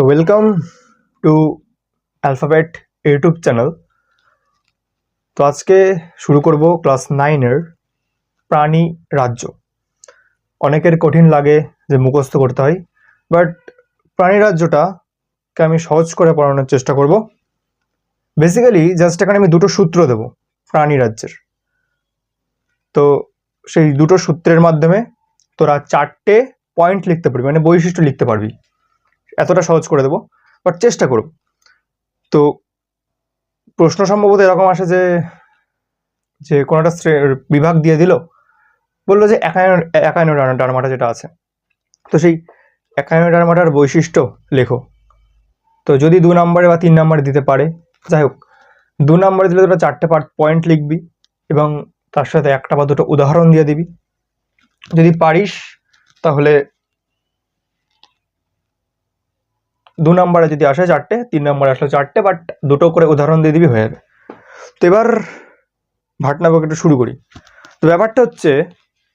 তো welcome to alphabet YouTube channel. তো আজকে শুরু করব ক্লাস 9-এর প্রাণী রাজ্য। অনেকের কঠিন লাগে যে মুখস্থ করতে হয়, বাট প্রাণী রাজ্যটাকে আমি সহজ করে পড়ানোর চেষ্টা করব। বেসিক্যালি জাস্ট এখানে আমি দুটো সূত্র দেব প্রাণী রাজ্যের। তো সেই দুটো সূত্রের মাধ্যমে তোরা 4টে পয়েন্ট লিখতে পারবি, মানে বৈশিষ্ট্য লিখতে পারবি। এতটা সহজ করে দেবো, বাট চেষ্টা করব। তো প্রশ্ন সম্ভবত এরকম আসে যে যে কোনো একটা বিভাগ দিয়ে দিল, বললো যে একায়ন ডারমাটা যেটা আছে, তো সেই একায়ন ডারমাটার বৈশিষ্ট্য লেখো। তো যদি 2 নম্বরে বা 3 নম্বরে দিতে পারে, যাই হোক 2 নম্বরে দিলে তোরা 4টে পয়েন্ট লিখবি এবং তার সাথে একটা বা দুটো উদাহরণ দিয়ে দিবি। যদি পারিস তাহলে 2 নম্বরে যদি আসে 4টে, 3 নম্বরে আসলে 4টে, বাট দুটো করে উদাহরণ দিয়ে দিবি, হয়ে যাবে। তো এবার ভাটনাবক একটু শুরু করি। তো ব্যাপারটা হচ্ছে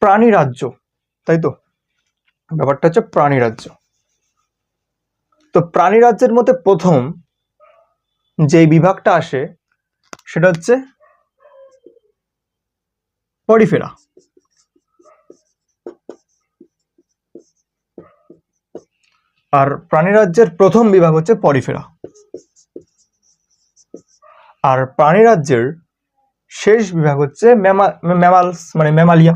প্রাণী রাজ্য, তাই তো? ব্যাপারটা হচ্ছে প্রাণী রাজ্য। তো প্রাণী রাজ্যের মধ্যে প্রথম যে বিভাগটা আসে সেটা হচ্ছে পরিফেরা। আর প্রাণী রাজ্যের প্রথম বিভাগ হচ্ছে পরিফেরা। আর প্রাণী রাজ্যের শেষ বিভাগ হচ্ছে ম্যামালস, মানে ম্যামালিয়া।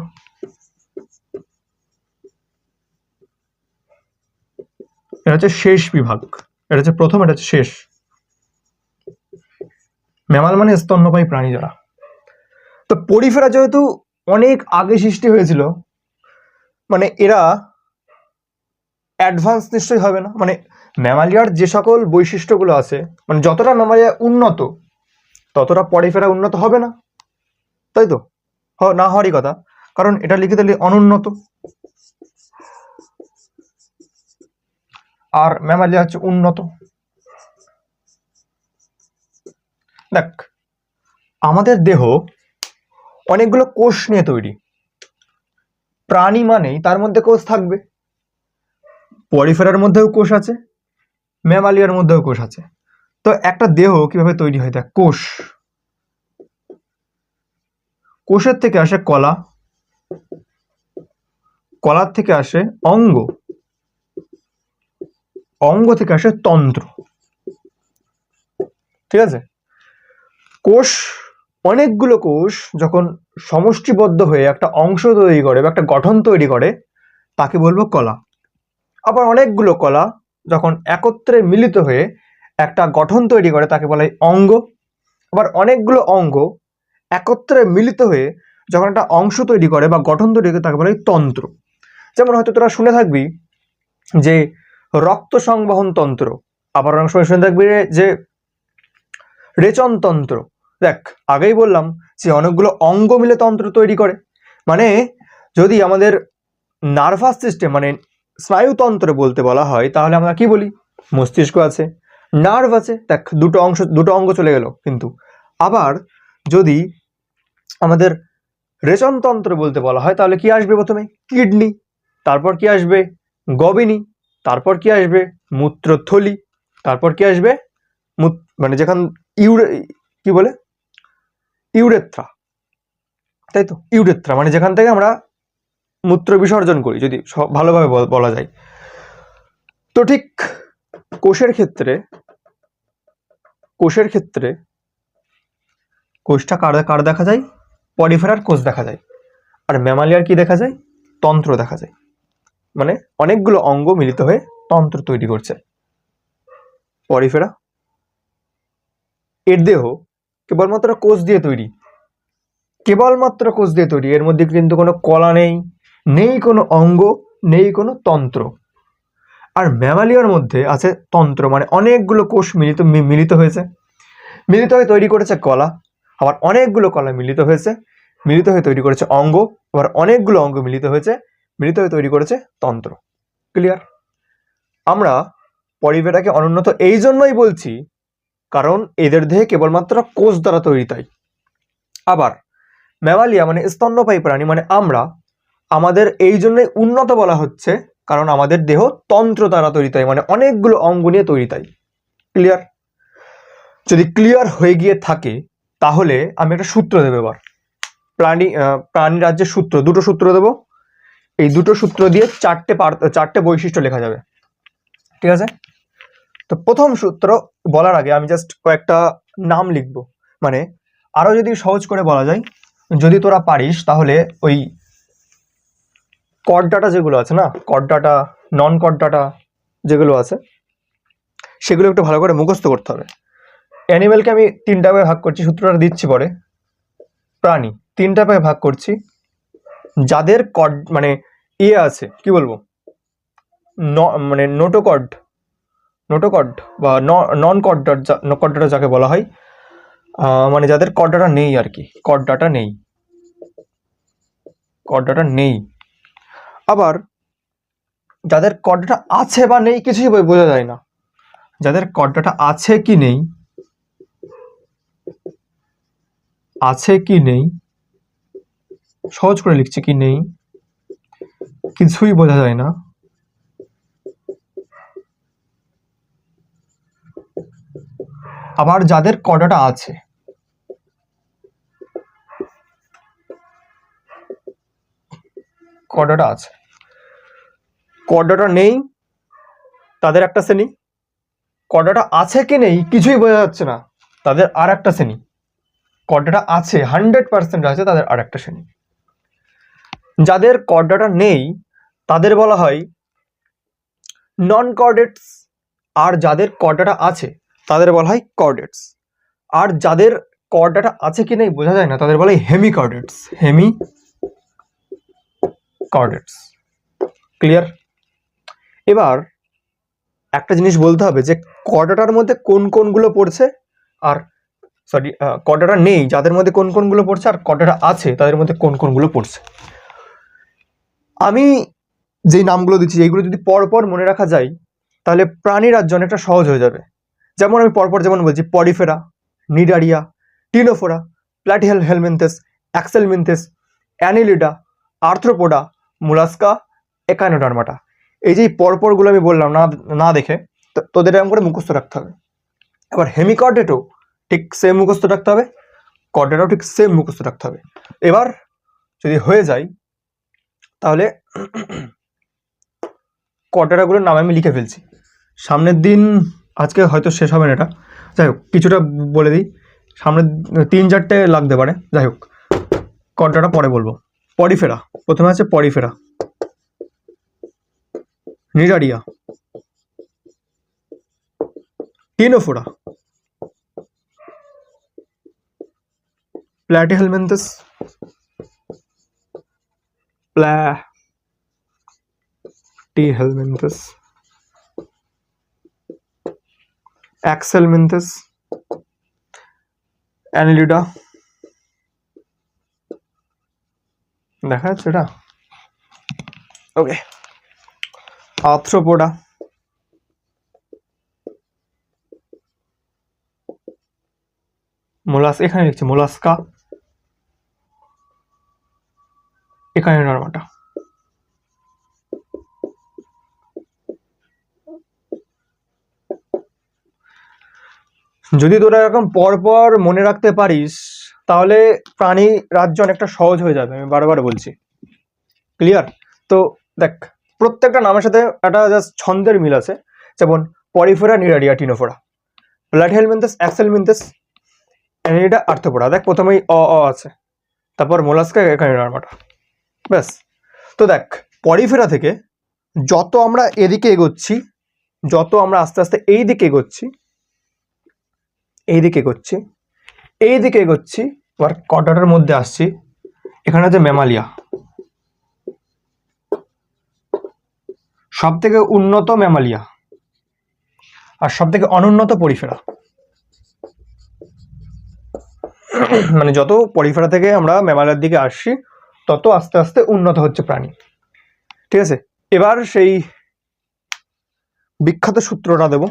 এটা হচ্ছে শেষ বিভাগ, এটা হচ্ছে প্রথম, এটা হচ্ছে শেষ। ম্যামাল মানে স্তন্যপায়ী প্রাণী যারা। তো পরিফেরা যেহেতু অনেক আগে সৃষ্টি হয়েছিল, মানে এরা অ্যাডভান্স নিশ্চয়ই হবে না। মানে ম্যামালিয়ার যে সকল বৈশিষ্ট্যগুলো আছে, মানে যতটা ম্যামালিয়া উন্নত ততটা পরিফেরা উন্নত হবে না, তাই তো? না হওয়ারই কথা, কারণ এটা লিখে দিলে অনুন্নত। আর ম্যামালিয়া হচ্ছে উন্নত। দেখ, আমাদের দেহ অনেকগুলো কোষ নিয়ে তৈরি। প্রাণী মানেই তার মধ্যে কোষ থাকবে। পরিফেরার মধ্যেও কোষ আছে, ম্যামালিয়ার মধ্যেও কোষ আছে। তো একটা দেহ কিভাবে তৈরি হয়? দেখ, কোষের থেকে আসে কলা, কলার থেকে আসে অঙ্গ, অঙ্গ থেকে আসে তন্ত্র। ঠিক আছে? কোষ, অনেকগুলো কোষ যখন সমষ্টিবদ্ধ হয়ে একটা অংশ তৈরি করে বা একটা গঠন তৈরি করে, তাকে বলবো কলা। আবার অনেকগুলো কলা যখন একত্রে মিলিত হয়ে একটা গঠন তৈরি করে, তাকে বলা হয় অঙ্গ। আবার অনেকগুলো অঙ্গ একত্রে মিলিত হয়ে যখন একটা অংশ তৈরি করে বা গঠন তৈরি করে, তাকে বলা হয় তন্ত্র। যেমন হয়তো তোরা শুনে থাকবি যে রক্ত সংবহন তন্ত্র, আবার অনেক সময় শুনে থাকবি যে রেচন তন্ত্র। দেখ, আগেই বললাম যে অনেকগুলো অঙ্গ মিলে তন্ত্র তৈরি করে। মানে যদি আমাদের নার্ভাস সিস্টেম মানে স্নায়ুতন্ত্র বলতে বলা হয়, তাহলে আমরা কি বলি? মস্তিষ্ক আছে, নার্ভ আছে। দেখ, দুটো অঙ্গ চলে গেল। কিন্তু আবার যদি আমাদের রেচনতন্ত্র বলতে বলা হয়, তাহলে কি আসবে? প্রথমে কিডনি, তারপর কি আসবে? গবিনী, তারপর কি আসবে? মূত্রথলি, তারপর কি আসবে? মানে যেখান কি বলে, ইউরেথ্রা, তাই তো? ইউরেথ্রা মানে যেখান থেকে আমরা মূত্র বিসর্জন করি, যদি ভালোভাবে বলা যায়। তো ঠিক কোষের ক্ষেত্রে কোষটা কার দেখা যায়? পরিফেরার কোষ দেখা যায়। আর ম্যামালিয়ার কি দেখা যায়? তন্ত্র দেখা যায়। মানে অনেকগুলো অঙ্গ মিলিত হয়ে তন্ত্র তৈরি করছে। পরিফেরা, এর দেহ কেবলমাত্র কোষ দিয়ে তৈরি, কেবলমাত্র কোষ দিয়ে তৈরি। এর মধ্যে কিন্তু কোনো কলা নেই, নেই কোনো অঙ্গ, নেই কোনো তন্ত্র। আর ম্যামালিয়ার মধ্যে আছে তন্ত্র, মানে অনেকগুলো কোষ মিলিত হয়ে তৈরি করেছে কলা। আবার অনেকগুলো কলা মিলিত হয়ে তৈরি করেছে অঙ্গ। আবার অনেকগুলো অঙ্গ মিলিত হয়ে তৈরি করেছে তন্ত্র। ক্লিয়ার? আমরা পরিফেরাকে অনুন্নত এই জন্যই বলছি কারণ এদের দেহে কেবলমাত্র কোষ দ্বারা তৈরি, তাই। আবার ম্যামালিয়া মানে স্তন্যপায়ী প্রাণী, মানে আমরা, আমাদের এই জন্যই উন্নত বলা হচ্ছে কারণ আমাদের দেহ তন্ত্র দ্বারা তৈরি, তাই মানে অনেকগুলো অঙ্গ নিয়ে তৈরি। তাই ক্লিয়ার? যদি ক্লিয়ার হয়ে গিয়ে থাকে তাহলে আমি একটা সূত্র দেবো এবার। প্রাণী রাজ্যের সূত্র, দুটো সূত্র দেবো। এই দুটো সূত্র দিয়ে চারটে বৈশিষ্ট্য লেখা যাবে। ঠিক আছে? তো প্রথম সূত্র বলার আগে আমি জাস্ট কয়েকটা নাম লিখব। মানে আরো যদি সহজ করে বলা যায়, যদি তোরা পারিস তাহলে ওই কড ডাটা যেগুলো আছে না, কড ডাটা, নন কড ডাটা যেগুলো আছে, সেগুলো একটু ভালো করে মুখস্থ করতে হবে। অ্যানিমেলকে আমি 3টা ভাগে ভাগ করছি, সূত্রটা দিচ্ছি পরে। প্রাণী 3টা ভাগে ভাগ করছি, যাদের কড মানে ইয়ে আছে, কি বলবো, মানে নোটোকড বা নন কড ডাটা যাকে বলা হয়, মানে যাদের কড ডাটা নেই আর কি, কড ডাটা নেই। আবার যাদের কড ডাটা আছে বা নেই কিছুই বোঝা যায় না, যাদের কড ডাটা আছে কি নেই, সহজ করে লিখছি, কি নেই কিছুই বোঝা যায় না। আবার যাদের কড ডাটা আছে, কড ডাটা নেই, তাদের একটা শ্রেণী। কড ডাটা আছে কি নেই কিছুই বোঝা যাচ্ছে না, তাদের আর একটা শ্রেণী। কড ডাটা আছে 100% আছে, তাদের আর একটা শ্রেণী। যাদের কড ডাটা নেই তাদের বলা হয় নন কর্ডেটস, আর যাদের কড ডাটা আছে তাদের বলা হয় কর্ডেটস। আর যাদের কড ডাটা আছে কি নেই বোঝা যায় না তাদের বলা হয় হেমিকর্ডেটস। ক্লিয়ার? এবার একটা জিনিস বলতে হবে যে কড ডাটার মধ্যে কোন কোনগুলো পড়ছে, আর কড ডাটা নেই যাদের মধ্যে কোন কোনগুলো পড়ছে, আর কড ডাটা আছে তাদের মধ্যে কোন কোনগুলো পড়ছে। আমি যেই নামগুলো দিচ্ছি এইগুলো যদি পরপর মনে রাখা যায় তাহলে প্রাণী রাজ্য অনেকটা সহজ হয়ে যাবে। যেমন আমি পরপর যেমন বলছি, porifera, cnidaria, ctenophora, platyhelminthes, aschelminthes, annelida, arthropoda, mollusca, echinodermata. এই যে পরপরগুলো আমি বললাম না দেখে তোদের এরকম করে মুখস্থ রাখতে হবে। এবার হেমিকর্ডেটও ঠিক সেম মুখস্থ রাখতে হবে, কর্ডেটাও ঠিক সেম মুখস্থ রাখতে হবে। এবার যদি হয়ে যায় তাহলে কর্ডেটাগুলোর নাম আমি লিখে ফেলছি। সামনের দিন, আজকে হয়তো শেষ হবে না এটা, যাই হোক কিছুটা বলে দিই। সামনে 3-4টে লাগতে পারে, যাই হোক কর্ডাটা পরে বলবো। পডিফেরা, প্রথমে আছে পডিফেরা, cnidaria, ctenophora, platyhelminthes, aschelminthes, Annelida, দেখা যাচ্ছে এটা, ওকে, আর্থ্রোপোডা, এখানে লিখছি মোলাস্কা, একাইনোডার্মাটা। যদি তোরা এরকম পরপর মনে রাখতে পারিস তাহলে প্রাণী রাজ্য অনেকটা সহজ হয়ে যাবে, আমি বারবার বলছি। ক্লিয়ার? তো দেখ, প্রত্যেকটা নামের সাথে একটা জাস্ট ছন্দের মিল আছে। যেমন পডিফেরা, cnidaria, ctenophora, platyhelminthes, aschelminthes, annelida, arthropoda. দেখ প্রথমেই অ আছে, তারপর মোলাস্কা, একাইনোডার্মাটা, ব্যাস। তো দেখ, পডিফেরা থেকে যত আমরা এদিকে এগোচ্ছি, যত আমরা আস্তে আস্তে এই দিকে এগোচ্ছি, এবার কর্ডাটার মধ্যে আসছি। এখানে আছে ম্যামালিয়া, সব থেকে উন্নত ম্যামালিয়া, আর সব থেকে অনুন্নত পরিফেরা। মানে যত পরিফেরা থেকে আমরা ম্যামালিয়ার দিকে আসছি তত আস্তে আস্তে উন্নত হচ্ছে প্রাণী। ঠিক আছে? এবার সেই বিখ্যাত সূত্রটা দেব।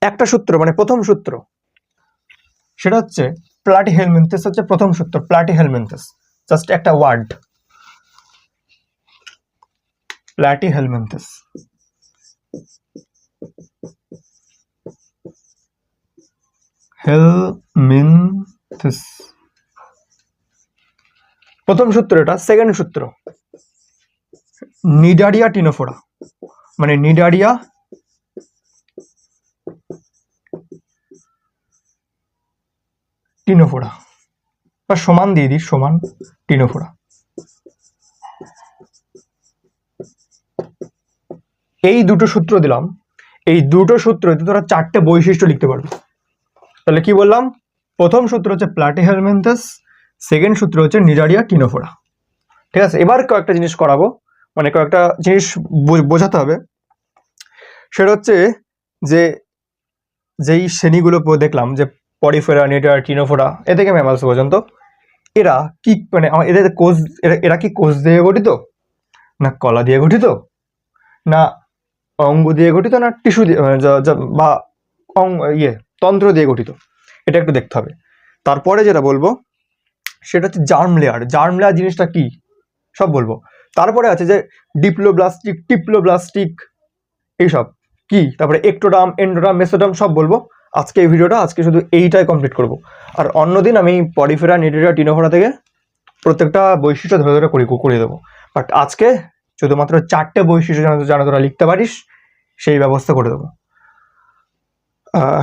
একটা সূত্র, মানে প্রথম সূত্র, সেটা হচ্ছে প্ল্যাটিহেলমিনথেস হচ্ছে প্রথম সূত্র। প্ল্যাটিহেলমিনথেস জাস্ট একটা ওয়ার্ড, প্ল্যাটিহেলমিনথেস। হেলমিনথেস প্রথম সূত্র এটা। সেকেন্ড সূত্র নিডারিয়া টিনোফোরা, মানে নিডারিয়া টিনোফোরা, বা সমান দিয়ে দিই, সমান টিনোফোরা। এই দুটো সূত্র দিলাম, এই দুটো সূত্রতে তোরা চারটে বৈশিষ্ট্য লিখতে পারবি। তাহলে কি বললাম? প্রথম সূত্র হচ্ছে প্ল্যাটিহেলমিনথেস, সেকেন্ড সূত্র হচ্ছে নিডারিয়া টিনোফোরা। ঠিক আছে, এবার কয়েকটা জিনিস করাবো, মানে কয়েকটা জিনিস বোঝাতে হবে। সেটা হচ্ছে যে যেই শ্রেণীগুলো দেখলাম, যে পরিফেরা, নিডারিয়া, টিনোফোরা, এ থেকে ম্যামালস পর্যন্ত, এরা কি, মানে এদের কোষ, এরা কি কোষ দিয়ে গঠিত, না কলা দিয়ে গঠিত, না অঙ্গ দিয়ে গঠিত, না টিস্যু দিয়ে বা তন্ত্র দিয়ে গঠিত, এটা একটু দেখতে হবে। তারপরে যেটা বলবো সেটা হচ্ছে জার্ম লেয়ার। জার্ম লেয়ার জিনিসটা কি সব বলবো। তারপরে আছে যে ডিপ্লোব্লাস্টিক, টিপ্লোব্লাস্টিক, এইসব কি, তারপরে একটোডার্ম, এন্ডোডার্ম, মেসোডার্ম সব বলবো। আজকে এই ভিডিওটা আজকে শুধু এইটাই কমপ্লিট করব, আর অন্যদিন আমি পরিফেরা, নিডারিয়া, টিনোফোরা থেকে প্রত্যেকটা বৈশিষ্ট্য ধরে ধরে করে দেবো। বাট আজকে শুধুমাত্র চারটে বৈশিষ্ট্য যেন তোরা লিখতে পারিস সেই ব্যবস্থা করে দেবো।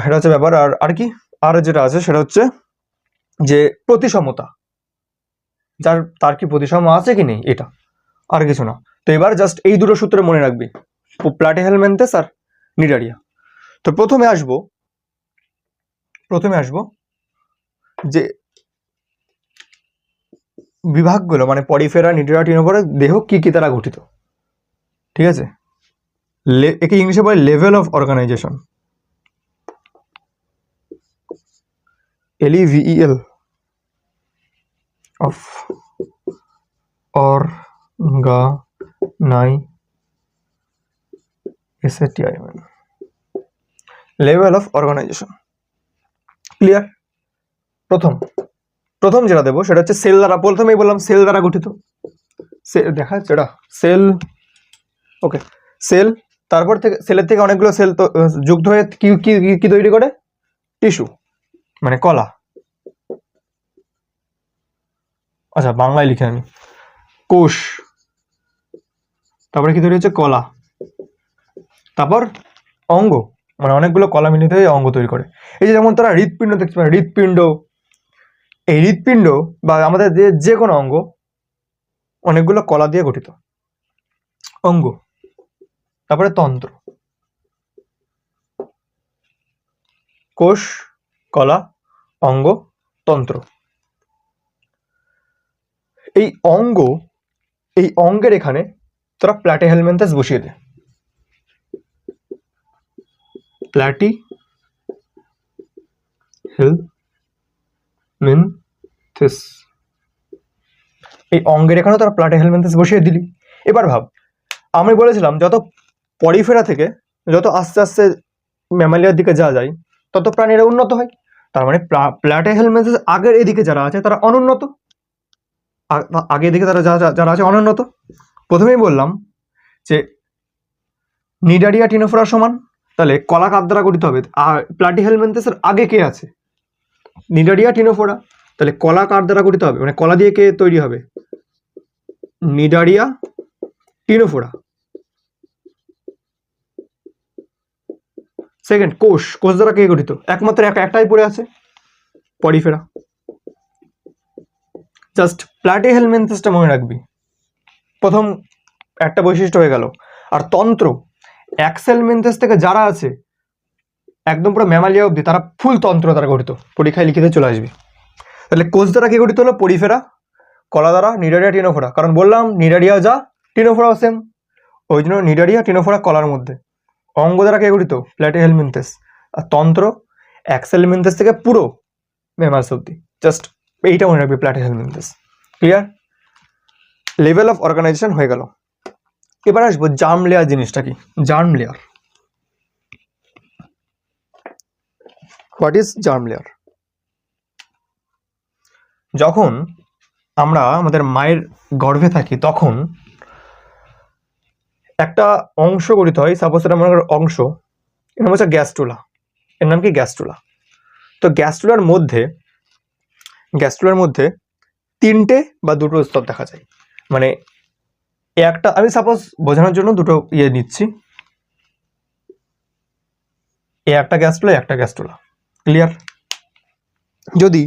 এটা হচ্ছে ব্যাপার। আর কি, আর যেটা আছে সেটা হচ্ছে যে প্রতিসমতা, তার কি প্রতিসম আছে কি নেই, এটা আর কিছু না। তো এবার জাস্ট এই দুটো সূত্র মনে রাখবি, প্ল্যাটিহেলমিনথেস আর নিডারিয়া। তো প্রথমে আসবো যে বিভাগগুলো, মানে পরিফেরা, নিডারিয়া, টিনোফোরা দেহ কি কি দ্বারা গঠিত। ঠিক আছে, একে ইংলিশে বলে level of organization, LEVEL of organization, level of organization. Clear? প্রথম যেটা দেবো সেটা হচ্ছে সেল দ্বারা। প্রথমেই বললাম সেল দ্বারা গঠিত, দেখা যাচ্ছে এটা সেল। ওকে, সেল। তারপর থেকে সেলের থেকে অনেকগুলো সেল যুক্ত হয়ে কি কি কি তৈরি করে? টিস্যু, মানে কলা। আচ্ছা, বাংলায় লিখে আমি, কোষ। তারপরে কি তৈরি হচ্ছে? কলা। তারপর অঙ্গ, মানে অনেকগুলো কলা মিলিত হয়ে অঙ্গ তৈরি করে। এই যে যেমন তারা হৃৎপিণ্ড দেখতে পারে, হৃৎপিণ্ড, এই হৃৎপিণ্ড বা আমাদের যে কোনো অঙ্গ অনেকগুলো কলা দিয়ে গঠিত, অঙ্গ। তারপরে তন্ত্র, কোষ, কলা, অঙ্গ, তন্ত্র। এই অঙ্গের এখানে তোরা প্ল্যাটিহেলমিনথেস বসিয়ে দে। প্ল্যাটিহেলমিনথেস, এই অঙ্গের এখানে তোরা প্ল্যাটিহেলমিনথেস বসিয়ে দিলি। এবার ভাব, আমি বলেছিলাম যত পরিফেরা থেকে যত আস্তে আস্তে ম্যামালিয়ার দিকে যাওয়া যায় তত প্রাণীরা উন্নত হয়। তার মানে প্ল্যাটিহেলমিনথেস আগের এদিকে যারা আছে তারা অনুন্নত, আগে এদিকে তারা যারা আছে অনুন্নত। প্রথমেই বললাম যে নিডারিয়া টিনোফোরা সমান, তাহলে কলা কার দ্বারা গঠিত হবে? আর প্ল্যাটিহেলমিনথেসের আগে কে আছে? Cnidaria ctenophora. তাহলে কলা কার দ্বারা গঠিত হবে, মানে কলা দিয়ে কে তৈরি হবে? Cnidaria ctenophora. সেকেন্ড, কোষ দ্বারা কে গঠিত? একমাত্র একটাই পড়ে আছে, পরিফেরা। জাস্ট প্ল্যাটিহেলমিনথেসটা মনে রাখবি, প্রথম একটা বৈশিষ্ট্য হয়ে গেল। আর তন্ত্র, অ্যাক্সেলমিনথেস থেকে যারা আছে একদম পুরো ম্যামালিয়া অবধি তারা ফুল তন্ত্র দ্বারা গঠিত, পরীক্ষায় লিখিতে চলে আসবি। তাহলে কোষ দ্বারা কি গঠিত হলো? পরিফেরা, কলা দ্বারা নিডারিয়া টিনোফোরা, কারণ বললাম নিডারিয়া যা টিনোফোরাও সেম, ওই জন্য নিডারিয়া টিনোফোরা কলার মধ্যে। অঙ্গ দ্বারা কে গঠিত? প্ল্যাটিহেলমিনথেস। আর তন্ত্র অ্যাক্সেলমিনথেস থেকে পুরো ম্যামালস অবধি। জাস্ট এইটা মনে রাখবি, Platyhelminthes. Clear? Level of organisation হয়ে গেল। এবার আসবো জার্ম লেয়ার জিনিসটা কি। Germ layer, what is germ layer? যখন আমরা আমাদের মায়ের গর্ভে থাকি তখন একটা অংশ গঠিত হয়, সাপোজ এটা মনে করো অংশ, এর নাম হচ্ছে গ্যাস্ট্রুলা, এর নাম কি গ্যাস্ট্রুলা। তো গ্যাস্ট্রুলার মধ্যে তিনটে বা দুটো স্তর দেখা যায়, মানে একটা, আমি সাপোজ বোঝানোর জন্য দুটো নিচ্ছি, একটা গ্যাস্ট্রুলা একটা গ্যাস্ট্রুলা, ক্লিয়ার? যদি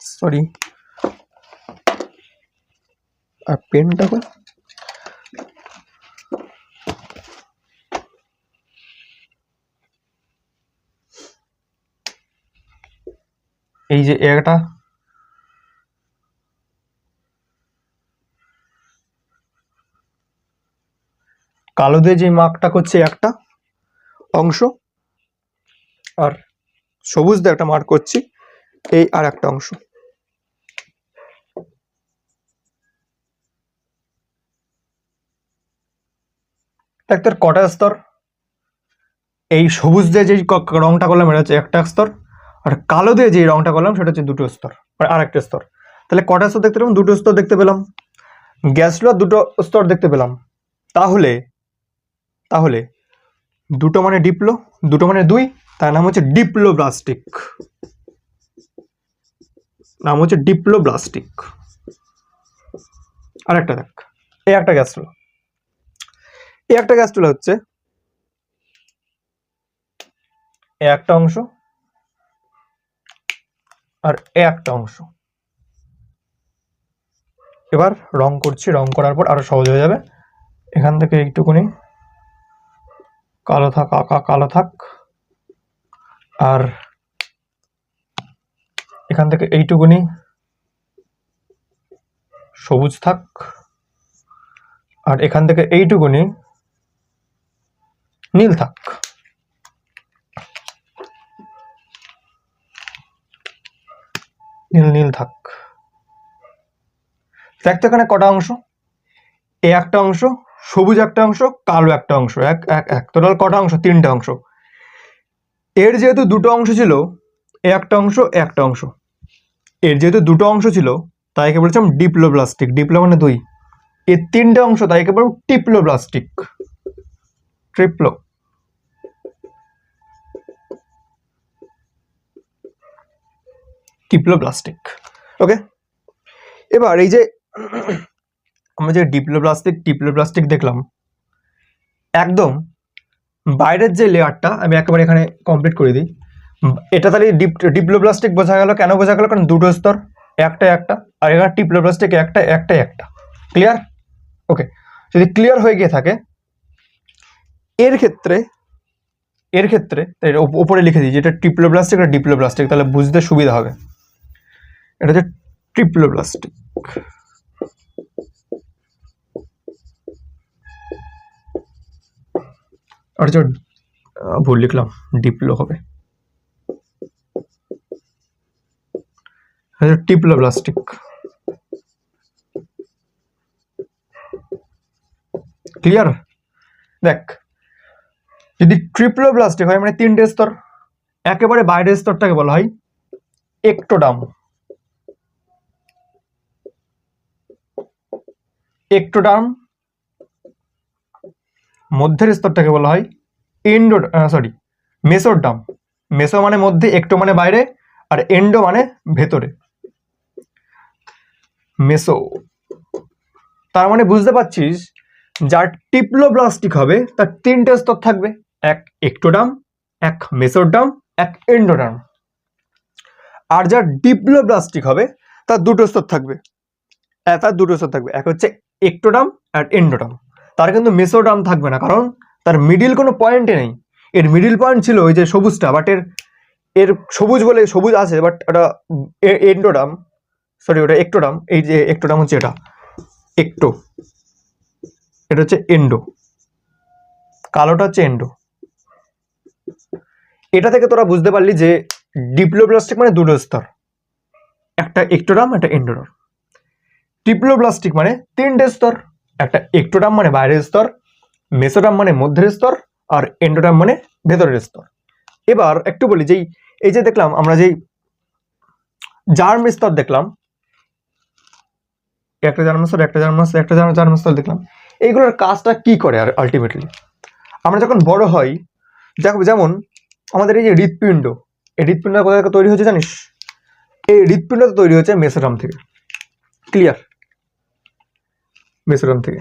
সরি আর পেনটা কই, এই যে একটা কালো দিয়ে যে মার্কটা করছে একটা অংশ, আর সবুজ দিয়ে একটা মার্ক করছি এই আর একটা অংশ। তোর কটা স্তর? এই সবুজ দিয়ে যে রংটা করলাম এটা হচ্ছে একটা স্তর, আর কালো দিয়ে যে রংটা করলাম সেটা হচ্ছে দুটো স্তর, আর একটা স্তর। তাহলে কটা স্তর দেখতে পেলাম? দুটো স্তর দেখতে পেলাম। গ্যাসগুলোর দুটো স্তর দেখতে পেলাম। তাহলে তাহলে দুটো মানে ডিপ্লো, দুটো মানে দুই, তার নাম হচ্ছে ডিপ্লোব্লাস্টিক, নাম হচ্ছে ডিপ্লোব্লাস্টিক। আর একটা দেখ, এই একটা গ্যাস্ট্রুলা, এই একটা গ্যাস্ট্রুলা হচ্ছে একটা অংশ আর একটা অংশ। এবার রং করছি, রং করার পর আরো সহজ হয়ে যাবে। এখান থেকে একটুখানি কালো থাক, কালো থাক, আর এখান থেকে এইটুকুনি সবুজ থাক, আর এখান থেকে এইটুকুনি নীল থাক। নীল নীল থাক। দেখতো এখানে কটা অংশ? এ একটা অংশ, সবুজ একটা অংশ, কালো একটা অংশ, এক এক এক, টোটাল কটা অংশ? তিনটে অংশ। এর যেহেতু দুটো অংশ ছিল, এ একটা অংশ একটা অংশ, এর যেহেতু দুটো অংশ ছিল তাই একে বলছিলাম ডিপ্লোব্লাস্টিক, ডিপ্লো মানে দুই। এর তিনটে অংশ তাই একে বলবো টিপ্লোব্লাস্টিক, ট্রিপ্লো। টিপ্লোব্লাস্টিক, ওকে। এবার এই যে আমরা যে টিপ্লোব্লাস্টিক দেখলাম, একদম বাইরের যে লেয়ারটা আমি একেবারে এখানে কমপ্লিট করে দিই। এটা তাহলে ডিপ্লোব্লাস্টিক বোঝা গেল, কেন বোঝা গেল? কারণ দুটো স্তর, একটা একটা, আর এখানে টিপ্লোব্লাস্টিক একটা একটা একটা। ক্লিয়ার? ওকে। যদি ক্লিয়ার হয়ে গিয়ে থাকে, এর ক্ষেত্রে উপরে লিখে দিই যেটা টিপ্লোব্লাস্টিক আর ডিপ্লোব্লাস্টিক, তাহলে বুঝতে সুবিধা হবে। এটা হচ্ছে ট্রিপ্লোব্লাস্টিক, আর যে ভুল লিখলাম, ডিপ্লো হবে, টিপ্লোব্লাস্টিক। ক্লিয়ার? দেখ, যদি ট্রিপ্লোব্লাস্টিক হয় মানে তিনটে স্তর, একেবারে বাইরের স্তরটাকে বলা হয় একটোডার্ম, একটোডার্ম। মধ্যের স্তরটাকে বলা হয় মেসোডার্ম। মেসো মানে মধ্যে, একটো মানে বাইরে, আর এন্ডো মানে ভেতরে, মেসো। তার মানে বুঝতে পারছিস, যার টিপ্লোব্লাস্টিক হবে তার তিনটে স্তর থাকবে, এক একটোডার্ম, এক মেসোডার্ম, এক এন্ডোডার্ম। আর যার ডিপ্লোব্লাস্টিক হবে তার দুটো স্তর থাকবে, এক হচ্ছে একটোডার্ম আর এন্ডোডার্ম। তার কিন্তু মেসোডার্ম থাকবে না, কারণ তার মিডিল কোনো পয়েন্টে নেই। এর মিডিল পয়েন্ট ছিল ওই যে সবুজটা, বাট এর সবুজ বলে সবুজ আছে, বাট ওটা এন্ডোডার্ম, সরি ওটা একটোডার্ম। এই যে একটোডার্ম হচ্ছে এটা একটো, এটা হচ্ছে এন্ডো, কালোটা হচ্ছে এন্ডো। এটা থেকে তোরা বুঝতে পারলি যে ডিপ্লোব্লাস্টিক মানে দুটো স্তর, একটা একটোডার্ম একটা এন্ডোডার্ম। ট্রিপ্লোব্লাস্টিক মানে তিনটে স্তর, একটা একটোডার্ম মানে বাইরের স্তর, মেসোডার্ম মানে মধ্যের স্তর, আর এন্ডোডার্ম মানে ভেতরের স্তর। এবার একটু বলি, যেই এই যে দেখলাম আমরা যেই জার্ম স্তর দেখলাম, একটা জার্মস্থল, একটা জার্মস্থল, একটা জার্মস্থল দেখলাম। এইগুলোর কাজটা কি করে আর আলটিমেটলি আমরা যখন বড় হই, যেমন আমাদের এই যে হৃৎপিণ্ড, এই হৃৎপিণ্ড কোথা থেকে তৈরি হয়েছে জানিস? এই হৃৎপিণ্ড তৈরি হয়েছে মেসোরাম থেকে। ক্লিয়ার? মেসোরাম থেকে।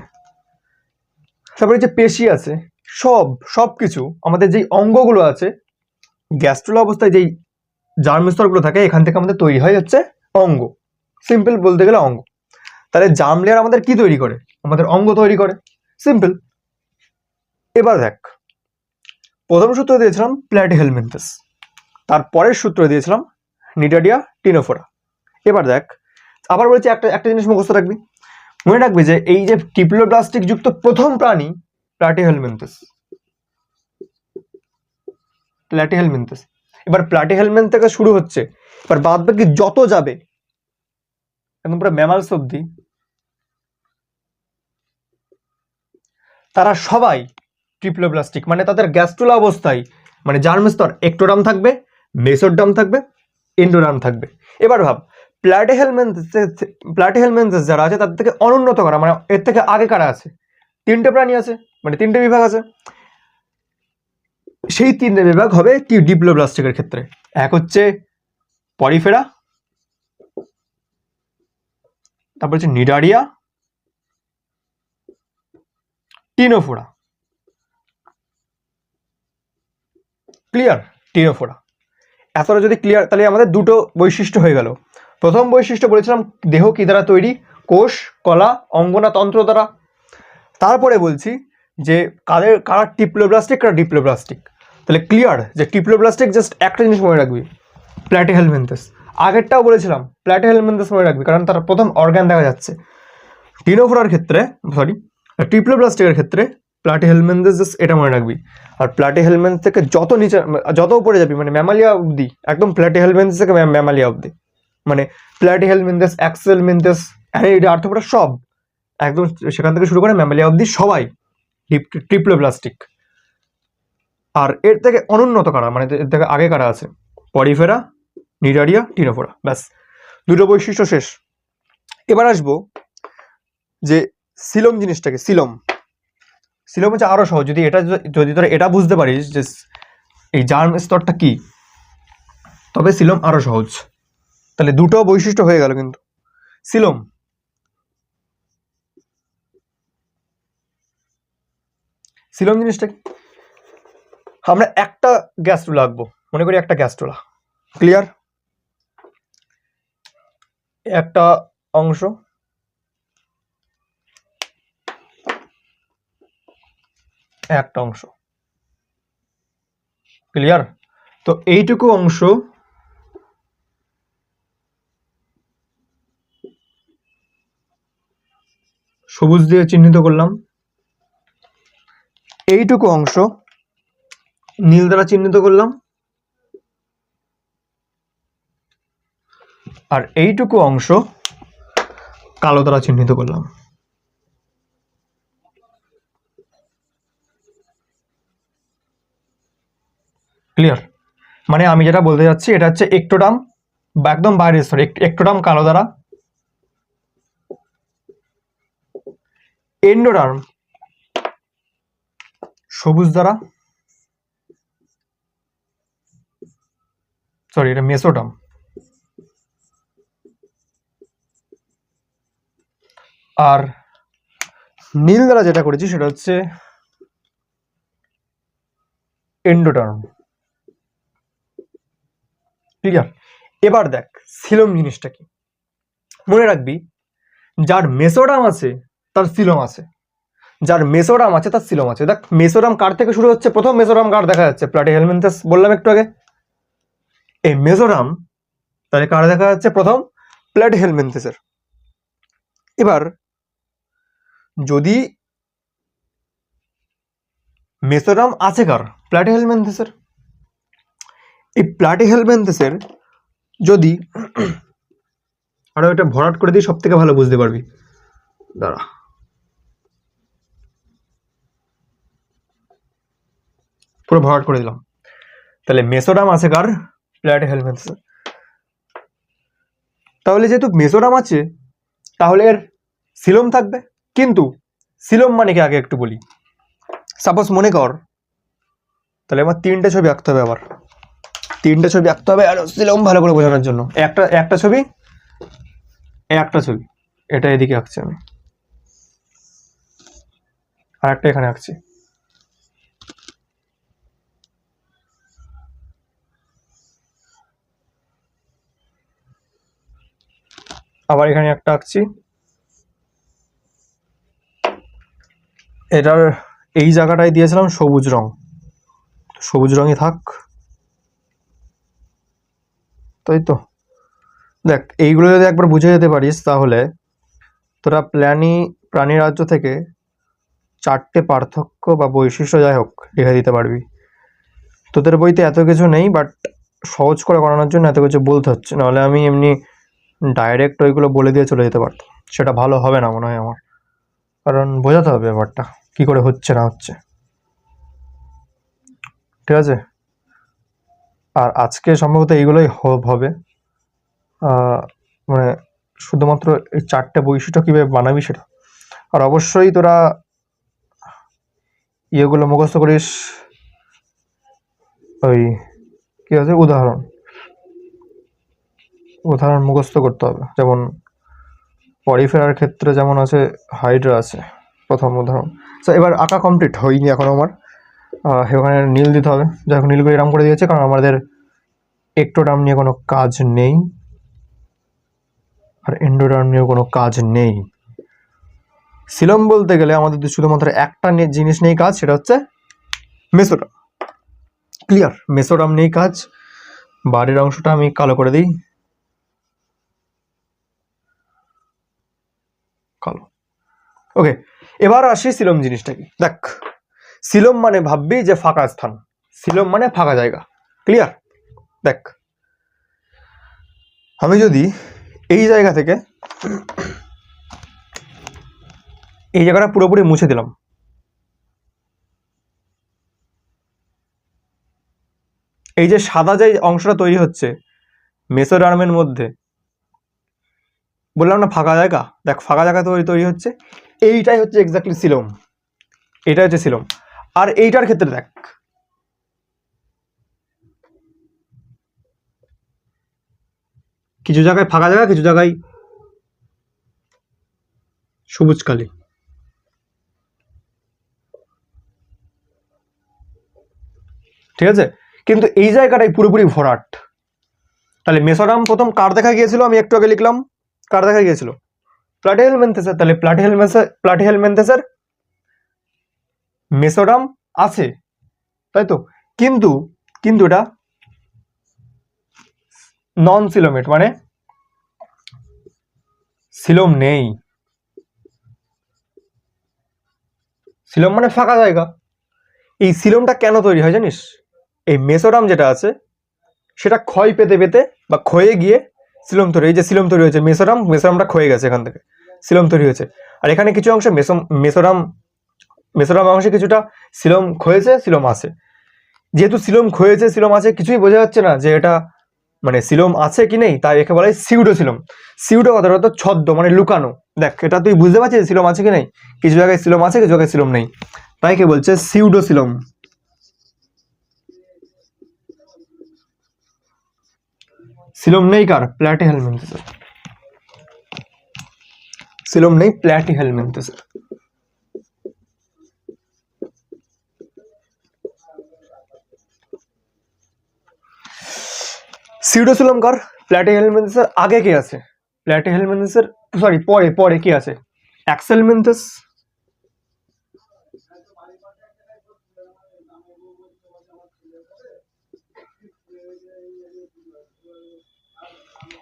তারপরে যে পেশি আছে, সব কিছু আমাদের যেই অঙ্গগুলো আছে, গ্যাস্ট্রুল অবস্থায় যেই জার্ম স্তরগুলো থাকে, এখান থেকে আমাদের তৈরি হয় হচ্ছে অঙ্গ। সিম্পল বলতে গেলে অঙ্গ। তাহলে জার্ম লেয়ার আমাদের কি তৈরি করে? আমাদের অঙ্গ তৈরি করে। সিম্পল। এবার দেখ, প্রথম সূত্র দিয়েছিলাম প্ল্যাটিহেলমিনথেস, তারপরের সূত্র দিয়েছিলাম নিডারিয়া টিনোফোরা। এবার দেখ, আবার বলছি একটা জিনিস মুখস্থ রাখবি, মনে রাখবি যে এই যে টিপ্লোব্লাস্টিক যুক্ত প্রথম প্রাণী প্ল্যাটিহেলমিনথেস। প্ল্যাটিহেলমিনথেস। এবার প্ল্যাটিহেলমিন থেকে শুরু হচ্ছে, এবার বাদ বাকি যত যাবে একদম পুরো ম্যামালস অব্দি, তারা সবাই ট্রিপ্লোব্লাস্টিক, মানে তাদের গ্যাস্ট্রুলা অবস্থায় মানে জার্ম স্তর একটোডার্ম থাকবে, মেসোডার্ম থাকবে, এন্ডোডার্ম থাকবে। এবার ভাব, প্ল্যাটিহেলমিনথেস যারা আছে তাদের থেকে অনুন্নত করা, মানে এর থেকে আগে কারা আছে? তিনটে প্রাণী আছে, মানে তিনটে বিভাগ আছে। সেই তিনটে বিভাগ হবে কি ডিপ্লোব্লাস্টিকের ক্ষেত্রে? এক হচ্ছে পরিফেরা, তারপর হচ্ছে নিডারিয়া, টিনোফোরা। ক্লিয়ার? টিনোফোরা। এতটা যদি ক্লিয়ার, তাহলে আমাদের দুটো বৈশিষ্ট্য হয়ে গেল। প্রথম বৈশিষ্ট্য বলেছিলাম দেহ কি দ্বারা তৈরি? কোষ, কলা, অঙ্গনা, তন্ত্র দ্বারা। তারপরে বলছি যে কারা টিপ্লোব্লাস্টিক, কারা ডিপ্লোব্লাস্টিক। তাহলে ক্লিয়ার যে টিপ্লোব্লাস্টিক জাস্ট একটা জিনিস মনে রাখবি, প্ল্যাটিহেলমিনথেস। আগেরটাও বলেছিলাম প্ল্যাটিহেলমিনথেস মনে রাখবি, কারণ তার প্রথম অর্গান দেখা যাচ্ছে। টিনোফোরার ক্ষেত্রে, সরি, ট্রিপ্লোব্লাস্টিকের ক্ষেত্রে প্ল্যাটিহেলমিনথেস জাস্ট এটা মনে রাখবি। আর প্ল্যাটিহেলমিনথেস থেকে যত নিচে, যত উপরে যাবি, মানে ম্যামালিয়া অবধি, একদম প্ল্যাটিহেলমিনথেস থেকে ম্যামালিয়া অবধি, মানে প্ল্যাটিহেলমিনথেস, অ্যাক্সেলমিনথেস, অ্যানিলিডা, আর্থ্রোপোডা, সব একদম সেখান থেকে শুরু করে ম্যামালিয়া অবধি সবাই ট্রিপ্লোব্লাস্টিক। আর এর থেকে অনুন্নত কারা, মানে এর থেকে আগে কারা আছে? Porifera, cnidaria, ctenophora. ব্যাস, দুটো বৈশিষ্ট্য শেষ। এবার আসবো যে সিলোম জিনিসটাকে। সিলোম হচ্ছে আরো সহজ। যদি তোরা এটা বুঝতে পারিস যে এই জার্ম স্তরটা কি, তবে সিলোম আরো সহজ। তাহলে দুটো বৈশিষ্ট্য হয়ে গেল কিন্তু। সিলোম জিনিসটা কি? আমরা একটা গ্যাস্ট্রোলা আঁকবো, মনে করি একটা গ্যাস্ট্রোলা। ক্লিয়ার? একটা অংশ, ক্লিয়ার? তো এইটুকু অংশ সবুজ দিয়ে চিহ্নিত করলাম, এইটুকু অংশ নীল দ্বারা চিহ্নিত করলাম, আর এইটুকু অংশ কালো দ্বারা চিহ্নিত করলাম। ক্লিয়ার? মানে আমি যেটা বলতে যাচ্ছি, এটা হচ্ছে একটোডার্ম বা একদম বাইরের স্তর। একটোডার্ম কালো দ্বারা, এন্ডোডার্ম সবুজ দ্বারা, সরি এটা মেসোডার্ম, আর নীল দ্বারা যেটা করেছি সেটা হচ্ছে এন্ডোডার্ম। ক্লিয়ার? এবার দেখ সিলোম জিনিসটা কি। মনে রাখবি, যার মেসোডার্ম আছে তার সিলোম আছে, যার মেসোডার্ম আছে তার সিলোম আছে। দেখ মেসোডার্ম কার থেকে শুরু হচ্ছে? প্রথম মেসোডার্ম কার দেখা যাচ্ছে? প্ল্যাটিহেলমিনথেস, বললাম একটু আগে। এই মেসোডার্ম তাহলে কার দেখা যাচ্ছে? প্রথম প্ল্যাটিহেলমিনথেসের। এবার যদি মেসোডার্ম আছে কার? প্ল্যাটিহেলমিনথেসের। এই প্ল্যাটিহেলমিনথেসের যদি আরো একটা ভরাট করে দিই, সব থেকে ভালো বুঝতে পারবি। দাঁড়া, পুরো ভরাট করে দিলাম। তাহলে মেসোডার্ম আছে কার? প্ল্যাটিহেলমিনথেসের। তাহলে যেহেতু মেসোডার্ম আছে, তাহলে এর সিলোম থাকবে। কিন্তু সিলোম মানে কি আগে একটু বলি। সাপোজ মনে কর, তাহলে আমার 3টে ছবি আঁকতে হবে, আবার 3টে ছবি আঁকতে হবে আর সিলোম ভালো করে বোঝানোর জন্য। একটা ছবি, একটা ছবি, এটা এদিকে আঁকছি আমি, আর একটা এখানে আঁকছি। আবার এখানে একটা আঁকছি। এটার এই জায়গাটায় দিয়েছিলাম সবুজ রং, সবুজ রঙই থাক, তাই তো। দেখ, এইগুলো যদি একবার বুঝে যেতে পারিস তাহলে তোরা প্রাণী রাজ্য থেকে 4টে পার্থক্য বা বৈশিষ্ট্য যাই হোক লিখে দিতে পারবি। তোদের বইতে এত কিছু নেই, বাট সহজ করে করানোর জন্য এত কিছু বলতে হচ্ছে, নাহলে আমি এমনি ডাইরেক্ট ওইগুলো বলে দিয়ে চলে যেতে পারতাম, সেটা ভালো হবে না মনে হয় আমার, কারণ বোঝাতে হবে ব্যাপারটা কি করে হচ্ছে না হচ্ছে। ঠিক আছে, আর আজকে সম্ভবত এইগুলোই হবে। মানে শুধুমাত্র এই 4টে বৈশিষ্ট্য কীভাবে বানাবি সেটা। আর অবশ্যই তোরা ইয়েগুলো মুখস্থ করিস, ওই কী আছে উদাহরণ মুখস্থ করতে হবে। যেমন পরিফেরার ক্ষেত্রে যেমন আছে হাইড্রা আছে প্রথম উদাহরণ। তো এবার আঁকা কমপ্লিট হয়নি এখন আমার, ওখানে নীল দিতে হবে। যাই হোক, নীলগুলো এরম করে দিয়েছে কারণ আমাদের একটোডার্ম নিয়ে কোনো কাজ নেই আর এন্ডোডার্ম নিয়েও কোনো কাজ নেই। সিলোম বলতে গেলে আমাদের শুধুমাত্র একটা জিনিস নেই কাজ, সেটা হচ্ছে মেসোডার্ম। ক্লিয়ার? মেসোডার্ম নেই কাজ। বাড়ির অংশটা আমি কালো করে দিই, কালো। ওকে, এবার আসি সিলোম জিনিসটা কি। দেখ, সিলোম মানে ভাববি যে ফাঁকা স্থান, সিলোম মানে ফাঁকা জায়গা। ক্লিয়ার? দেখ, আমি যদি এই জায়গা থেকে এই জায়গাটা পুরোপুরি মুছে দিলাম, এই যে সাদা যে অংশটা তৈরি হচ্ছে মেসোডার্মের মধ্যে, বললাম না ফাঁকা জায়গা, দেখ ফাঁকা জায়গা তৈরি হচ্ছে, এইটাই হচ্ছে এক্স্যাক্টলি সিলোম, এটা হচ্ছে সিলোম। আর এইটার ক্ষেত্রে দেখ, কিছু জায়গায় ফাঁকা জায়গা, কিছু জায়গায় সবুজ কালি। ঠিক আছে, কিন্তু এই জায়গাটাই পুরোপুরি ভরাট। তাহলে মেসোডার্ম প্রথম কার দেখা গিয়েছিল, আমি একটু আগে লিখলাম কার দেখা গিয়েছিল, প্লাটিহেলমিনথেসের। তাহলে প্লাটিহেলমিনথেসের মেসোডার্ম আছে, তাই তো। কিন্তু এটা নন সিলোমেট, মানে সিলোম নেই। সিলোম মানে ফাঁকা জায়গা। এই সিলোমটা কেন তৈরি হয় জানিস? এই মেসোডার্ম যেটা আছে সেটা ক্ষয় পেতে পেতে বা ক্ষয়ে গিয়ে সিলোম তৈরি, এই যে সিলোম তৈরি হয়েছে, মেসোডার্মটা ক্ষয়ে গেছে, এখান থেকে সিলোম তৈরি হয়েছে। আর এখানে কিছু অংশে মেসোডার্ম অংশে কিছুটা সিলোম ক্ষয়েছে, সিলোম আছে। যেহেতু সিলোম ক্ষয়েছে, সিলোম আছে, কিছুই বোঝা যাচ্ছে না যে এটা মানে সিলোম আছে কি নেই, তাই একে বলা হয় সিউডো সিলোম। সিউডো কথাটা তো ছদ্ম, মানে লুকানো। দেখ, এটা তুই বুঝতে পারছিস সিলোম আছে কি নেই, কিছু জায়গায় সিলোম আছে, কিছু জায়গায় সিলোম নেই, তাই কে বলছে সিউডো সিলোম। সিলোম নেই কার? প্ল্যাটিহেলমিনথেসের। সিলোম নেই প্ল্যাটিহেলমিনথেসের। সিউডোসিলোম কার? প্ল্যাটিহেলমিনথেসের আগে কে আছে? প্ল্যাটিহেলমিনথেসের সরি পরে কি আছে? অ্যাক্সেলমিনথেস।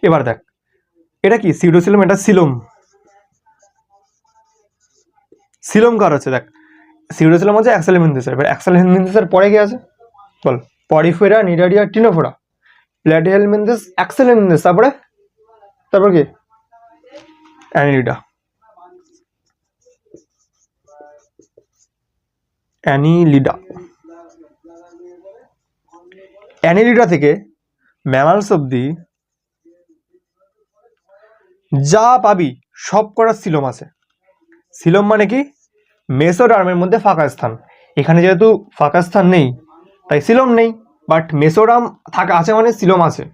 এবার দেখ, এটা কি সিউডোসিলোম, এটা সিলোম। সিলোম কার আছে? দেখ, সিউডোসিলোম হচ্ছে অ্যাক্সেলমিনথেসের। এবার অ্যাক্সেলমিনথেসের পরে কি আছে বল? Porifera, cnidaria, ctenophora. Platyhelminthes, aschelminthes, তারপর কি? অ্যানিলিডা। অ্যানিলিডা থেকে ম্যামালস অব্দি যা পাবি সব কটা সিলোম আছে। সিলম মানে কি? মেসোডার্মের মধ্যে ফাঁকা স্থান। এখানে যেহেতু ফাঁকা স্থান নেই তাই সিলম নেই, বাট মেসোডার্ম আছে মানে সিলম আছে।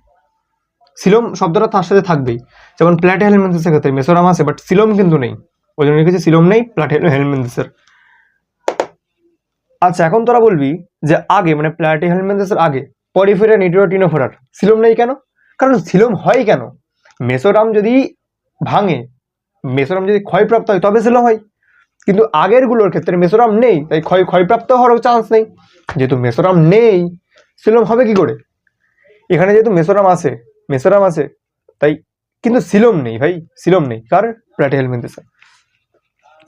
সিলম শব্দটা তার সাথে থাকবেই, যেমন প্ল্যাটিহেলমিনথেসের ক্ষেত্রে মেসোডার্ম আছে বাট সিলম কিন্তু নেই, ওই জন্য লিখেছি সিলম নেই প্ল্যাটিহেলমিনথেসের। আচ্ছা, এখন তোরা বলবি যে আগে মানে প্ল্যাটিহেলমিনথেসের আগে পরিফেরা নিটোরোটিনোফোরার সিলম নেই কেন? কারণ সিলম হয় কেন? মেসোডার্ম যদি ভাঙে, মেসোডার্ম যদি ক্ষয়প্রাপ্ত হয় তবে সিলম হয়, কিন্তু আগের গুলোর ক্ষেত্রে মেসোডার্ম নেই তাই ক্ষয়প্রাপ্ত হওয়ারও চান্স নেই। যেহেতু মেসোডার্ম নেই সিলম হবে কি করে? এখানে যেহেতু মেসোডার্ম আছে তাই, কিন্তু সিলম নেই ভাই, সিলম নেই কার? প্ল্যাটিহেলমিনথেসের।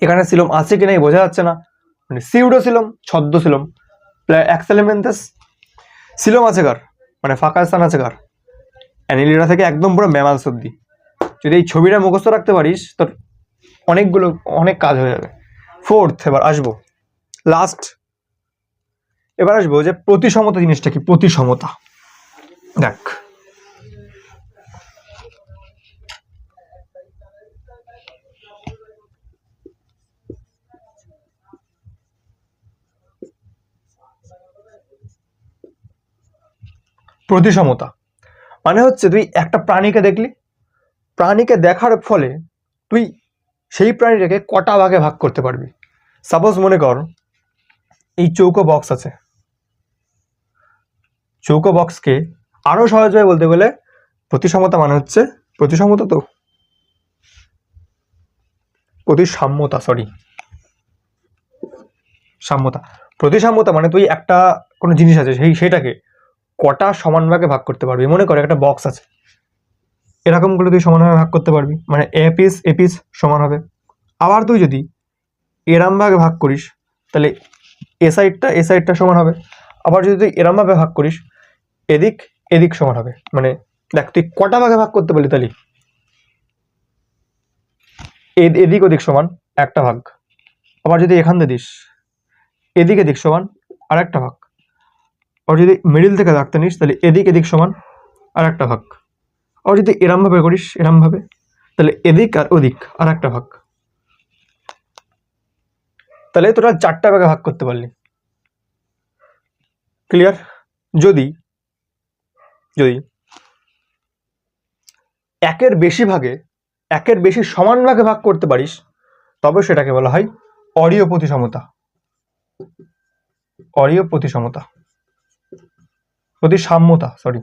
এখানে সিলম আছে কি নাই বোঝা যাচ্ছে না, মানে সিউডো সিলম, ছদ্ম সিলম। অ্যাক্সেলেমেন্থাস সিলম আছে কার? মানে ফাঁকা স্থান আছে কার? অ্যানিলিডা থেকে একদম পুরো ম্যামালস অব্দি। যদি এই ছবিটা মুখস্থ রাখতে পারিস তোর অনেক কাজ হয়ে যাবে। ফোর্থ, এবার আসবো লাস্ট, এবার আসবো যে প্রতিসমতা জিনিসটা কি? প্রতিসমতা দেখ, প্রতিসমতা মানে হচ্ছে তুই একটা প্রাণীকে দেখলি, প্রাণীকে দেখার ফলে তুই সেই প্রাণীটাকে কটা ভাগে ভাগ করতে পারবি। সাপোজ মনে কর এই চৌকো বক্স আছে, চৌকো বক্সকে আরো সহজভাবে বলতে গেলে প্রতিসমতা মানে হচ্ছে প্রতিসমতা তো প্রতিসাম্যতা, সরি সাম্যতা। প্রতিসাম্যতা মানে তুই একটা কোনো জিনিস আছে সেটাকে কটা সমান ভাগে ভাগ করতে পারবি। মনে কর একটা বক্স আছে, এরকম করে তুই সমানভাবে ভাগ করতে পারবি, মানে এ পিস সমান হবে। আবার তুই যদি এরম ভাগে ভাগ করিস তাহলে এ সাইডটা সমান হবে। আবার যদি তুই এরম ভাবে ভাগ করিস এদিক সমান হবে। মানে দেখ তুই কটা ভাগে ভাগ করতে পারলি তাহলে এদিক ওদিক সমান একটা ভাগ। আবার যদি এখান দিয়ে দিস এদিক সমান আর একটা ভাগ। আবার যদি মিডিল থেকে রাখতে নিস তাহলে এদিক সমান আর একটা ভাগ। আবার যদি এরম ভাবে করিস এরম ভাবে তাহলে এদিক আর ওদিক আর একটা ভাগ। তাহলে তোরা 4টা ভাগে ভাগ করতে পারলি। ক্লিয়ার? যদি একের বেশি সমান ভাগে ভাগ করতে পারিস তবে সেটাকে বলা হয় অরীয় প্রতিসমতা। প্রতিসাম্যতা, সরি।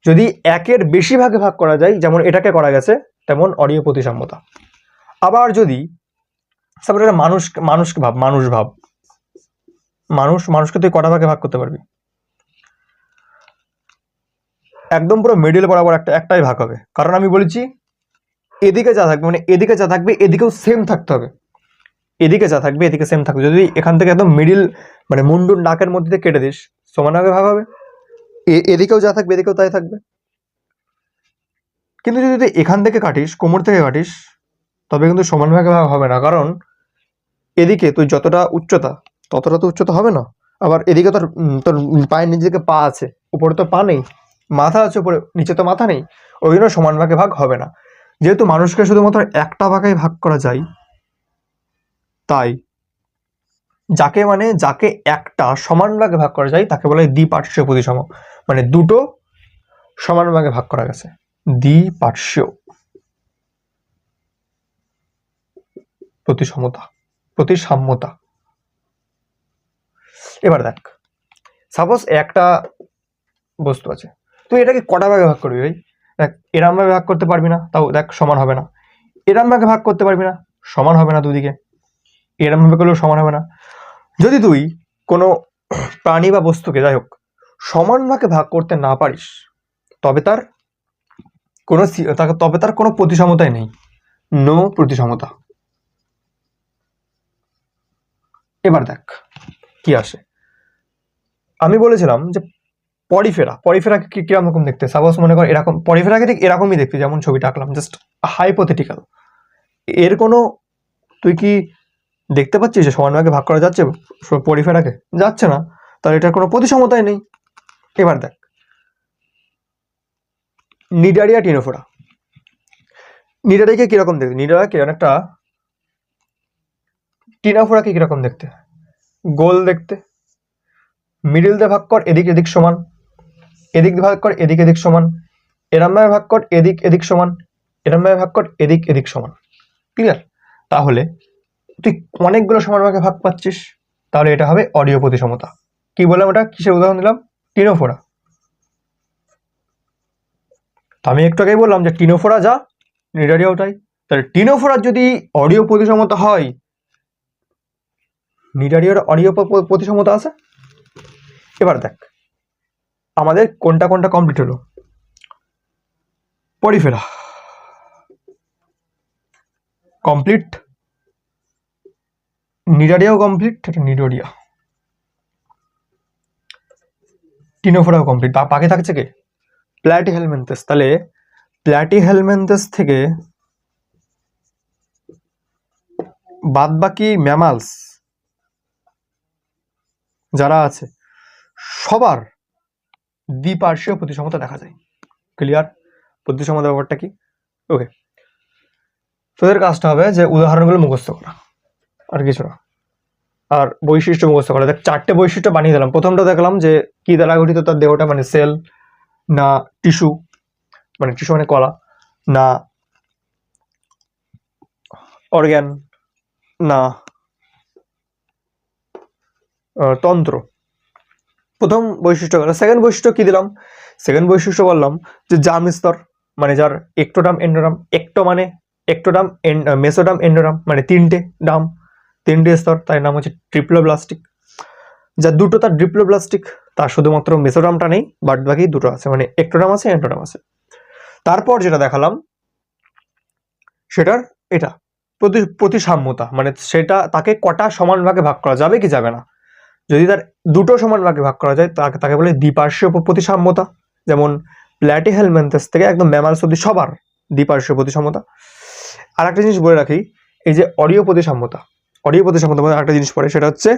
যদি একের বেশি ভাগে ভাগ করা যায়, যেমন এটাকে করা গেছে, তেমন অরীয় প্রতিসাম্যতা। আবার যদি মানুষকে তুই কটা ভাগে ভাগ করতে পারবি? একদম পুরো মিডিল বরাবর একটাই ভাগ হবে, কারণ আমি বলেছি এদিকে যা থাকবে মানে এদিকে যা থাকবে এদিকেও সেম থাকতে হবে। এদিকে যা থাকবে এদিকে সেম থাকবে। যদি এখান থেকে একদম মিডিল মানে মুন্ডুর নাকের মধ্যে থেকে কেটে দিস সমানভাবে ভাগ হবে, এদিকেও যা থাকবে এদিকেও তাই থাকবে। কিন্তু যদি তুই এখান থেকে কাটিস, কোমর থেকে কাটিস, তবে কিন্তু সমানভাবে ভাগ হবে না, কারণ এদিকে তুই যতটা উচ্চতা ততটা তো উচ্চতা হবে না। আবার এদিকে তোর পায়ের নিচে দিকে পা আছে, উপরে তো পা নেই, মাথা আছে উপরে, নিচে তো মাথা নেই, ওই জন্য সমান ভাগে ভাগ হবে না। যেহেতু মানুষকে শুধুমাত্র একটা ভাগে ভাগ করা যায়, তাই যাকে একটা সমান ভাগে ভাগ করা যায় তাকে বলা হয় দ্বিপার্শ্বীয় প্রতিসম, মানে দুটো সমান ভাগে ভাগ করা গেছে, দ্বিপার্শ্বীয় প্রতিসাম্যতা। এবার দেখ, সাপোজ একটা বস্তু আছে, তুই এটাকে কটা ভাগে ভাগ করবি ভাই? দেখ, এরম ভাবে ভাগ করতে পারবি না, তাও দেখ সমান হবে না। এরম ভাগে ভাগ করতে পারবি না, সমান হবে না দুদিকে। এরম ভাবে করলেও সমান হবে না। যদি তুই কোনো প্রাণী বা বস্তুকে, যাই হোক, সমান ভাগে ভাগ করতে না পারিস তবে তার কোনো প্রতিসমতাই নেই, নো প্রতিসমতা। এবার দেখ কি আসে। আমি বলেছিলাম যে পরিফেরাকে কিরকম দেখতে। সাপোজ মনে কর এরকম, পরিফেরাকে ঠিক এরকমই দেখতে যেমন ছবিটা আঁকলাম, জাস্ট হাইপোথেটিক্যাল। এর কোনো তুই কি দেখতে পাচ্ছিস যে সমান ভাগে ভাগ করা যাচ্ছে পরিফেরাকে? যাচ্ছে না, তাহলে এটার কোনো প্রতিসমতাই নেই। এবার দেখ নিডারিয়া টিনোফোরা, নিডারিয়াকে কিরকম দেখতে? নিডারিয়া কি একটা টিনোফোরাকে কিরকম দেখতে? গোল দেখতে। মিডিল দিয়ে ভাগ কর, এদিক এদিক সমান, এদিক দিয়ে ভাগ কর, এদিক এদিক সমান, এরম ভাবে ভাগ কর, এদিক এদিক সমান, এরম ভাবে ভাগ কর, এদিক এদিক সমান। ক্লিয়ার? তাহলে তুই অনেকগুলো সমান ভাগে ভাগ পাচ্ছিস, তাহলে এটা হবে অরীয় প্রতিসমতা। কি বললাম এটা? কিসের উদাহরণ দিলাম? টিনোফোরা। আমি একটু আগেই বললাম যে টিনোফোরা যা, নিডারিয়াও তাই। তাহলে টিনোফোরার যদি অরীয় প্রতিসমতা হয়, নিডারিয়ার অরীয় প্রতিসমতা আছে। এবার দেখ আমাদের কোনটা কোনটা কমপ্লিট হলো। পরিফেরা কমপ্লিট, নিডারিয়াও কমপ্লিট, এটা নিডোরিয়া। টিনোফোরাও কমপ্লিট। বাকি থাকছে কে? প্ল্যাটিহেলমিনথেস। তাহলে প্ল্যাটিহেলমিনথেস থেকে বাদ বাকি ম্যামালস যারা আছে সবার দ্বিপার্শ্বীয় প্রতিসমতা দেখা যায়। ক্লিয়ার? প্রতিসমতা ব্যাপারটা কি? ওকে, তোদের কাজটা হবে যে উদাহরণগুলো মুখস্থ করা, আর কিছু না। আর বৈশিষ্ট্য মুখস্থ করা। দেখ 4টে বৈশিষ্ট্য বানিয়ে দিলাম। প্রথমটা দেখলাম যে কি দ্বারা গঠিত তার দেহটা, মানে সেল না টিস্যু, মানে টিস্যু মানে কলা, না অর্গ্যান, না তন্ত্র। প্রথম বৈশিষ্ট্য গেল। সেকেন্ড বৈশিষ্ট্য কি দিলাম? সেকেন্ড বৈশিষ্ট্য বললাম যে জার্ম স্তর, মানে যার একটোডাম এন্ডোডাম। একটো মানে একটোডাম, মেসোডাম, এন্ডোডাম, মানে তিনটে স্তর, তাই নাম হচ্ছে ট্রিপ্লোব্লাস্টিক। যার দুটো তার ট্রিপ্লোব্লাস্টিক, তার শুধুমাত্র মেসোডামটা নেই, বাদ বাকি দুটো আছে, মানে একটোডাম আছে, এন্ডোডাম আছে। তারপর যেটা দেখালাম সেটার এটা প্রতিসাম্যতা, মানে সেটা তাকে কটা সমান ভাগে ভাগ করা যাবে কি যাবে না। যদি তার দুটো সমান ভাগে ভাগ করা যায় তাকে বলে দ্বিপার্শ্বীয় প্রতিসাম্যতা। যেমন প্ল্যাটিহেলমিনথেস থেকে একদম ম্যামালস অব্দি সবার দ্বিপার্শ্বীয় প্রতিসাম্যতা। আর একটা জিনিস বলে রাখি, এই যে অরীয় প্রতিসাম্যতা, অরীয় প্রতিসাম্যতা মধ্যে একটা জিনিস পড়ে, সেটা হচ্ছে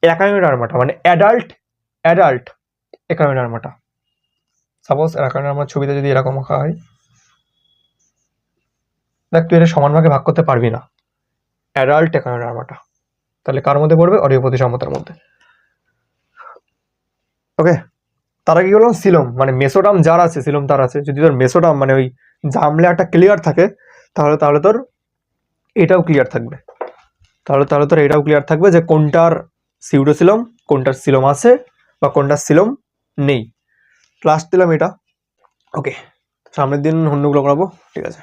একাইনোডার্মাটা, মানে অ্যাডাল্ট একাইনোডার্মাটা। সাপোজ একাইনোডার্মার ছবিতে যদি এরকম আঁকা হয়, দেখ তুই এটা সমান ভাগে ভাগ করতে পারবি না, অ্যাডাল্ট একাইনোডার্মাটা। তাহলে কার মধ্যে পড়বে? অরীয় প্রতিসাম্যতার মধ্যে। ওকে, তারা কি বললাম? সিলোম, মানে মেসোডাম যার আছে, সিলোম তার আছে। যদি তোর মেসোডাম মানে ওই জার্ম লেয়ারটা ক্লিয়ার থাকে, তাহলে তোর এটাও ক্লিয়ার থাকবে। তাহলে তোর এটাও ক্লিয়ার থাকবে যে কোনটার সিউডোসিলোম, কোনটার সিলোম আছে, বা কোনটার সিলোম নেই। লাস্ট দিলাম এটা। ওকে, সামনের দিন অন্যগুলো করাবো। ঠিক আছে।